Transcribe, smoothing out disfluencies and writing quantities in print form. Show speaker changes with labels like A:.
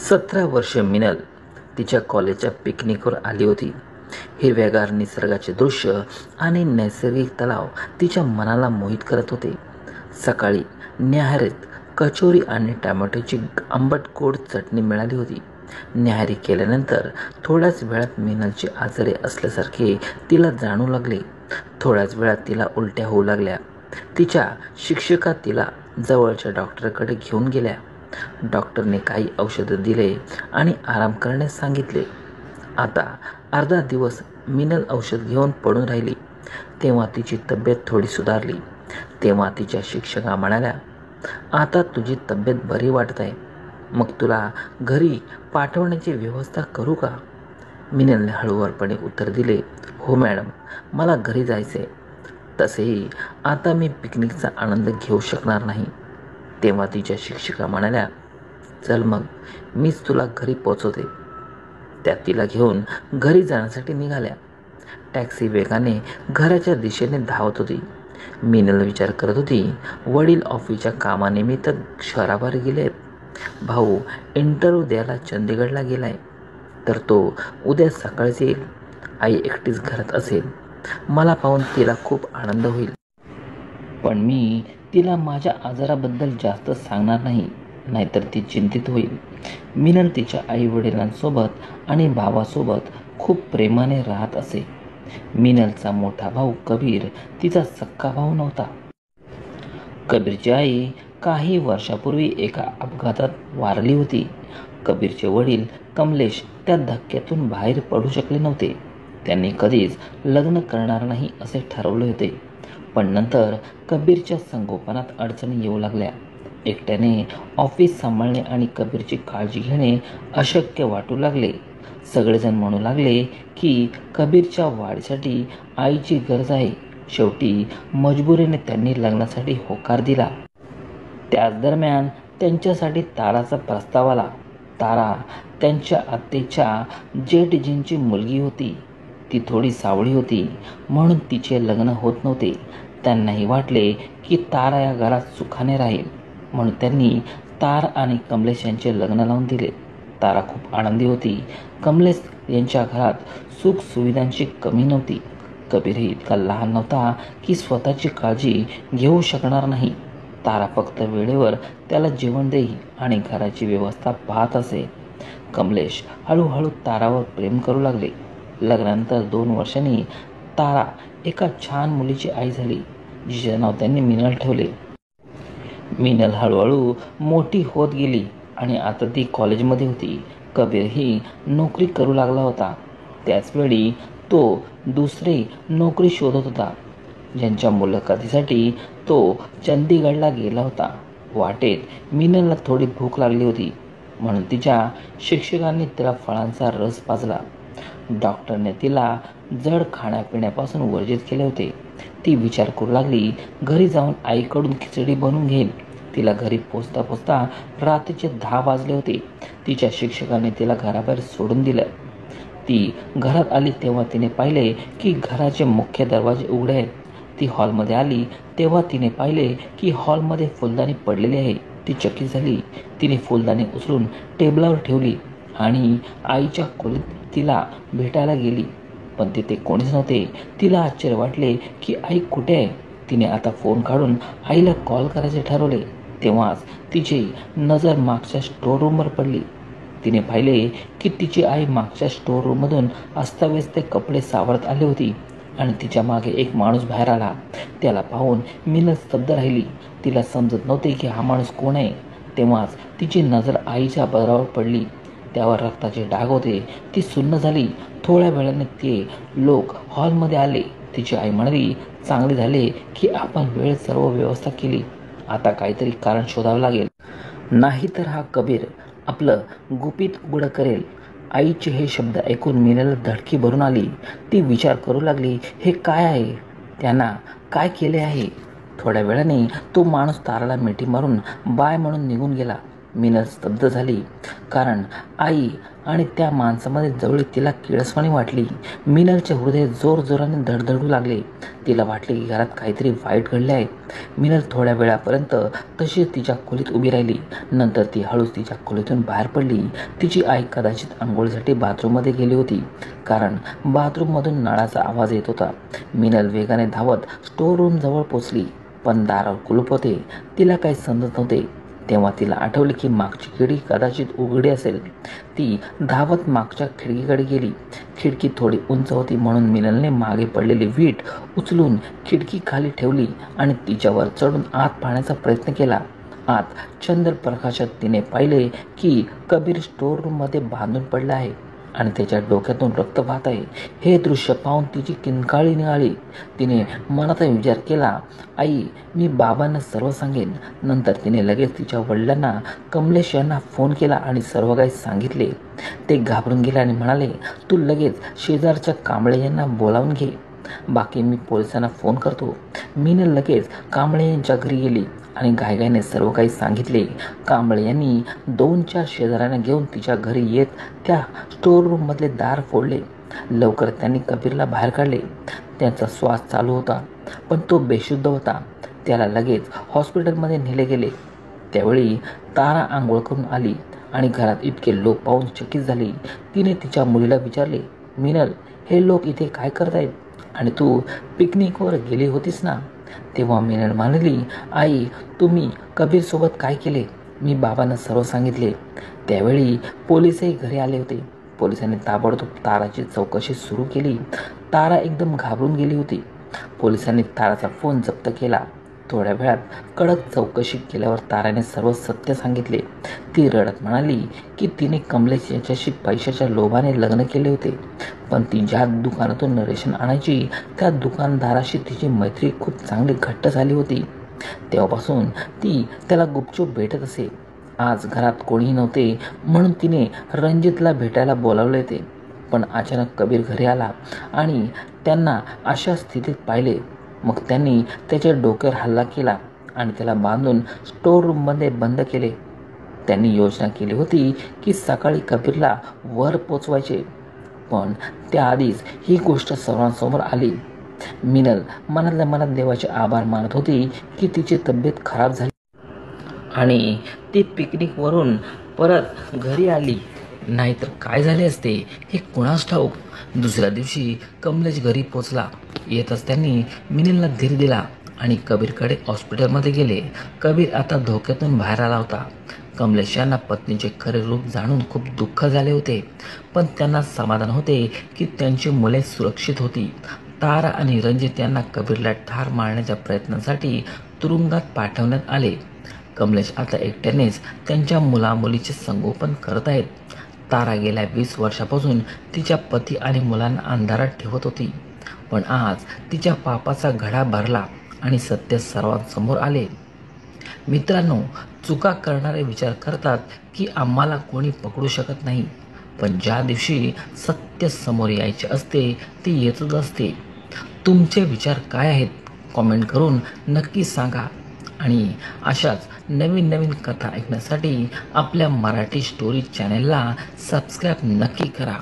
A: 17 वर्ष मिनल तिच्या कॉलेजच्या पिकनिकवर आली होती. हिरव्यागार निसर्गाचे दृश्य आणि नैसर्गिक तलाव तिच्या मनाला मोहित करत होते. सकाळी न्याहारीत कचोरी आणि टोमॅटोची आंबट गोड चटणी मिळाली होती. न्याहारी केल्यानंतर थोड्याच वेळात मिनलचे आजारी असल्यासारखे तिला जाणवू लागले. थोड्याच वेळात तिला उलट्या होऊ लागल्या. तिच्या शिक्षिका तिला जवळच्या डॉक्टरकडे घेऊन गेल्या. डॉक्टरने काही औषधं दिले आणि आराम करण्यास सांगितले. आता अर्धा दिवस मिनल औषध घेऊन पडून राहिली. तेव्हा तिची तब्येत थोडी सुधारली. तेव्हा तिच्या शिक्षका म्हणाल्या, आता तुझी तब्येत बरी वाटत आहे, मग तुला घरी पाठवण्याची व्यवस्था करू का? मिनलने हळूवारपणे उत्तर दिले, हो मॅडम, मला घरी जायचे. तसेही आता मी पिकनिकचा आनंद घेऊ शकणार नाही. तेव्हा तिच्या शिक्षिका म्हणाल्या, चल मग मीच तुला घरी पोचवते. त्या तिला घेऊन घरी जाण्यासाठी निघाल्या. टॅक्सी वेगाने घराच्या दिशेने धावत होती. मिनल विचार करत होती, वडील ऑफिसच्या कामानिमित्त शहराबाहेर गेलेत. भाऊ इंटरव्ह्यू द्यायला चंदीगडला गेलाय, तर तो उद्या सकाळीच येईल. आई एकटीच घरात असेल. मला पाहून तिला खूप आनंद होईल. पण मी तिला माझ्या आजाराबद्दल जास्त सांगणार नाही, नाहीतर ती चिंतित होईल. मिनल तिच्या आई वडिलांसोबत आणि भावासोबत खूप प्रेमाने राहत असे. मिनलचा मोठा भाऊ कबीर तिचा सक्का भाऊ नव्हता. कबीरची आई काही वर्षापूर्वी एका अपघातात वारली होती. कबीरचे वडील कमलेश त्या धक्क्यातून बाहेर पडू शकले नव्हते. त्यांनी कधीच लग्न करणार नाही असे ठरवले होते. पण नंतर कबीरच्या संगोपनात अडचणी येऊ लागल्या. एकट्याने ऑफिस सांभाळणे आणि कबीरची काळजी घेणे अशक्य वाटू लागले. सगळेजण म्हणू लागले की कबीरच्या वाढीसाठी आईची गरज आहे. शेवटी मजबुरीने त्यांनी लग्नासाठी होकार दिला. त्याच दरम्यान त्यांच्यासाठी ताराचा प्रस्ताव आला. तारा त्यांच्या आत्तेच्या जेठजींची मुलगी होती. ती थोडी सावळी होती, म्हणून तिचे लग्न होत नव्हते. त्यांनाही वाटले की तारा या घरात सुखाने राहील, म्हणून त्यांनी तारा आणि कमलेश यांचे लग्न लावून दिले. तारा खूप आनंदी होती. कमलेश यांच्या घरात सुख सुविधांची कमी नव्हती. कबीरही इतका लहान नव्हता की स्वतःची काळजी घेऊ शकणार नाही. तारा फक्त वेळेवर त्याला जेवण देई आणि घराची व्यवस्था पाहत असे. कमलेश हळूहळू तारावर प्रेम करू लागले. लग्नानंतर 2 वर्षांनी तारा एका छान मुलीची आई झाली, जिचे नाव त्यांनी मिनल ठेवले. मिनल हळूहळू मोठी होत गेली आणि आता ती कॉलेजमध्ये होती. कबीरही नोकरी करू लागला होता. त्याचवेळी तो दुसरी नोकरी शोधत होता, ज्यांच्या मुलाखतीसाठी तो चंदीगडला गेला होता. वाटेत मिनलला थोडी भूक लागली होती, म्हणून तिच्या शिक्षकांनी तिला फळांचा रस पाजला. डॉक्टरने तिला जड खाण्यापिण्यापासून वर्जित केले होते. ती विचार करू लागली, घरी जाऊन आईकडून खिचडी बनवून घेईल. तिला घरी पोचता पोचता रात्रीचे 10 वाजले होते. तिच्या शिक्षकांनी तिला घराबाहेर सोडून दिलं. ती घरात आली तेव्हा तिने पाहिले की घराचे मुख्य दरवाजे उघडे आहेत. ती हॉलमध्ये आली तेव्हा तिने पाहिले की हॉलमध्ये फुलदाणी पडलेली आहे. ती चकित झाली. तिने फुलदाणी उचलून टेबलावर ठेवली आणि आईच्या खोलीत तिला भेटायला गेली, पण तिथे कोणीच नव्हते. तिला आश्चर्य वाटले की आई कुठे आहे. तिने आता फोन काढून आईला कॉल करायचे ठरवले. तेव्हाच तिची नजर मागच्या स्टोर रूमवर पडली. तिने पाहिले की तिची आई मागच्या स्टोर रूममधून अस्ताव्यस्त कपडे सावरत आली होती आणि तिच्या मागे एक माणूस बाहेर आला. त्याला पाहून मिनल स्तब्ध राहिली. तिला समजत नव्हते की हा माणूस कोण आहे. तेव्हाच तिची नजर आईच्या बदरावर पडली. त्यावर रक्ताचे डाग होते. ती सुन्न झाली. थोड्या वेळाने ते लोक हॉलमध्ये आले. तिची आई म्हणाली, चांगले झाले की आपण वेळेत सर्व व्यवस्था केली. आता काहीतरी कारण शोधावे लागेल, नाहीतर हा कबीर आपलं गुपित उघड करेल. आईचे हे शब्द ऐकून मिनलला धडकी भरून आली. ती विचार करू लागली, हे काय आहे? त्यांना काय केले आहे? थोड्या वेळाने तो माणूस ताराला मिठी मारून बाय म्हणून निघून गेला. मीनल स्तब्ध झाली, कारण आई आणि त्या माणसामध्ये जवळ तिला किळसवाणी वाटली. मीनलचे हृदय जोरजोराने धडधडू लागले. तिला वाटले की घरात काहीतरी वाईट घडले आहे. मीनल थोड्या वेळापर्यंत तशीच तिच्या खोलीत उभी राहिली. नंतर ती हळूच तिच्या खोलीतून बाहेर पडली. तिची आई कदाचित आंघोळीसाठी बाथरूममध्ये गेली होती, कारण बाथरूममधून नळाचा आवाज येत होता. मीनल वेगाने धावत स्टोर रूम जवळ पोचली, पण दारावर कुलूप होते. तिला काही समजत नव्हते. तेव्हा तिला आठवले की मागची खिडकी कदाचित उघडी असेल. ती धावत मागच्या खिडकीकडे गेली. खिडकी थोडी उंच होती, म्हणून मिनलने मागे पडलेली वीट उचलून खिडकी खाली ठेवली आणि तिच्यावर चढून आत पाहण्याचा प्रयत्न केला. आत चंद्रप्रकाशात तिने पाहिले की कबीर स्टोर रूममध्ये बांधून पडला आहे आणि त्याच्या डोक्यातून रक्त वाहत आहे. हे दृश्य पाहून तिची किंकाळी निघाली. तिने मनात विचार केला, आई, मी बाबांना सर्व सांगेन. नंतर तिने लगेच तिच्या वडिलांना, कमलेश यांना फोन केला आणि सर्व काही सांगितले. ते घाबरून गेले आणि म्हणाले, तू लगेच शेजारच्या कांबळे यांना बोलावून घे, बाकी मी पोलिसांना फोन करतो. मीने लगेच कांबळे यांच्या घरी गेली आणि घाईघाईने सर्व काही सांगितले. कांबळे यांनी 2-4 शेजाऱ्यांना घेऊन तिच्या घरी येत त्या स्टोर रूममधले दार फोडले. लवकर त्यांनी कबीरला बाहेर काढले. त्याचा श्वास चालू होता, पण तो बेशुद्ध होता. त्याला लगेच हॉस्पिटलमध्ये नेले गेले. त्यावेळी तारा आंघोळ करून आली आणि घरात इतके लोक पाहून चकित झाली. तिने तिच्या मुलीला विचारले, मिनल, हे लोक इथे काय करतायत आणि तू पिकनिकवर गेली होतीस ना? तेव्हा मिनल म्हणाली, आई, तुम्ही कबीरसोबत काय केले? मी बाबांना सर्व सांगितले. त्यावेळी पोलिसही घरी आले होते. पोलिसांनी ताबडतोब ताराची चौकशी सुरू केली. तारा एकदम घाबरून गेली होती. पोलिसांनी ताराचा फोन जप्त केला. थोड्या वेळात कडक चौकशी केल्यावर ताराने सर्व सत्य सांगितले. ती रडत म्हणाली की तिने कमलेश याच्याशी पैशाच्या लोभाने लग्न केले होते, पण ती ज्या दुकानातून रेशन आणायची त्या दुकानदाराशी तिची मैत्री खूप चांगली घट्ट झाली होती. तेव्हापासून ती त्याला गुपचूप भेटत असे. आज घरात कोणीही नव्हते, म्हणून तिने रणजितला भेटायला बोलावले होते. पण अचानक कबीर घरी आला आणि त्यांना अशा स्थितीत पाहिले. मग त्यांनी त्याच्या डोक्यावर हल्ला केला आणि त्याला बांधून स्टोर रूममध्ये बंद केले. त्यांनी योजना केली होती की सकाळी कबीरला वर पोचवायचे, पण त्याआधीच ही गोष्ट सर्वांसमोर आली. मिनल मनातल्या मनात देवाचे आभार मानत होती की तिची तब्येत खराब झाली आणि ती पिकनिकवरून परत घरी आली. नाहीतर काय झाले असते हे कुणास ठाऊक. दुसऱ्या दिवशी कमलेश घरी पोचला. येतच त्यांनी मिनलला धीर दिला आणि कबीरकडे हॉस्पिटलमध्ये गेले. कबीर आता धोक्यातून बाहेर आला होता. कमलेश यांना पत्नीचे खरे रूप जाणून खूप दुःख झाले होते, पण त्यांना समाधान होते की त्यांची मुले सुरक्षित होती. तारा आणि रणजित यांना कबीरला ठार मारण्याच्या प्रयत्नासाठी तुरुंगात पाठवण्यात आले. कमलेश आता एकट्यानेच त्यांच्या मुलामुलीचे संगोपन करत आहेत. तारा गेल्या 20 वर्षापासून तिच्या पती आणि मुलांना अंधारात ठेवत होती, पण आज तिच्या पापाचा घडा भरला आणि सत्य सर्वांसमोर आले. मित्रांनो, चुका करणारे विचार करतात की आम्हाला कोणी पकडू शकत नाही, पण ज्या दिवशी सत्य समोर यायचे असते ते येतच असते. तुमचे विचार काय आहेत कॉमेंट करून नक्की सांगा आणि अशाच नवीन नवीन कथा ऐकण्यासाठी आपल्या मराठी स्टोरी चॅनेलला सबस्क्राईब नक्की करा.